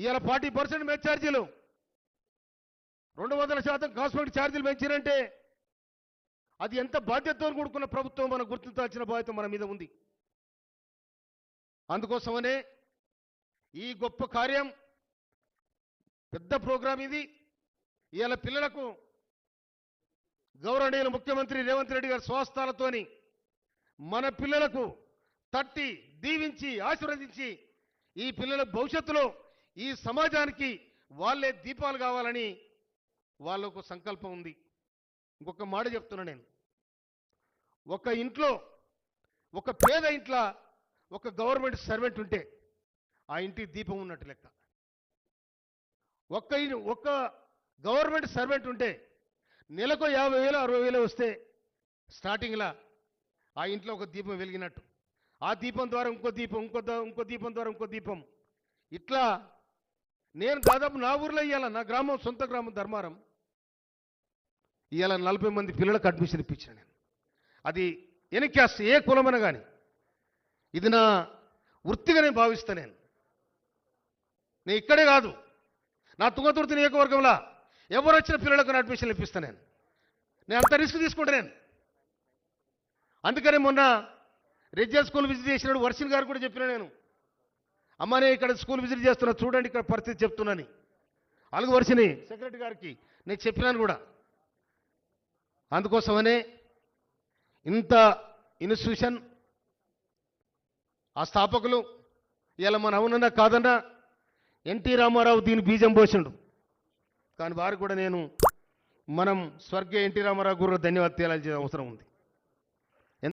ఇవాళ 40% మెస్ ఛార్జీలు 200% కాస్మెటిక్ ఛార్జీలు పెంచారంటే అది ఎంత బాధ్యతతో కూడుకున్న ప్రభుత్వం మనం గుర్తించాల్సిన బాధ్యత మన మీద ఉంది. అందుకోసమనే ఈ గొప్ప కార్యం, పెద్ద ప్రోగ్రాం ఇది. ఇవాళ పిల్లలకు గౌరవనీయులు ముఖ్యమంత్రి రేవంత్ రెడ్డి గారి స్వహస్తాలతోని మన పిల్లలకు తట్టి దీవించి ఆశీర్వదించి ఈ పిల్లల భవిష్యత్తులో ఈ సమాజానికి వాళ్ళే దీపాలు కావాలని వాళ్ళకు సంకల్పం ఉంది. ఇంకొక మాట చెప్తున్నా నేను, ఒక ఇంట్లో ఒక పేద ఇంట్లో ఒక గవర్నమెంట్ సర్వెంట్ ఉంటే ఆ ఇంటికి దీపం ఉన్నట్టు లెక్క. ఒక్క గవర్నమెంట్ సర్వెంట్ ఉంటే నెలకు 50,000 60,000 వస్తే స్టార్టింగ్లో ఆ ఇంట్లో ఒక దీపం వెలిగినట్టు. ఆ దీపం ద్వారా ఇంకో దీపం, ఇంకో దీపం ద్వారా ఇంకో దీపం. ఇట్లా నేను దాదాపు నా ఊర్లో ఇవ్వాల, నా గ్రామం, సొంత గ్రామం ధర్మారం, ఇవాళ 40 మంది పిల్లలకు అడ్మిషన్ ఇప్పించాను నేను. అది ఎనీ క్యాస్ట్, ఏ కులమైనా కానీ ఇది నా వృత్తిగా నేను భావిస్తాను. నేను ఇక్కడే కాదు, నా తుంగతుర్తి నియోజకవర్గంలో ఎవరు వచ్చిన పిల్లలకు అడ్మిషన్లు ఇప్పిస్తాను. నేను అంత రిస్క్ తీసుకుంటా నేను. అందుకని మొన్న రెడ్జర్ స్కూల్ విజిట్ చేసినాడు వర్షిన్ గారు కూడా చెప్పినా నేను, అమ్మ నేను ఇక్కడ స్కూల్ విజిట్ చేస్తున్నా చూడండి ఇక్కడ పరిస్థితి చెప్తున్నాను. అలాగే వర్షిని సెక్రటరీ గారికి నేను చెప్పినాను కూడా. అందుకోసమనే ఇంత ఇన్స్టిట్యూషన్ ఆ స్థాపకులు ఇలా మన అవునన్నా కాదన్నా ఎన్టీ రామారావు దీని బీజం పోసిండు. కానీ వారు కూడా నేను మనం స్వర్గీయ ఎన్టీ రామారావు గురు ధన్యవాదాలు తెలియాల్సిన అవసరం ఉంది.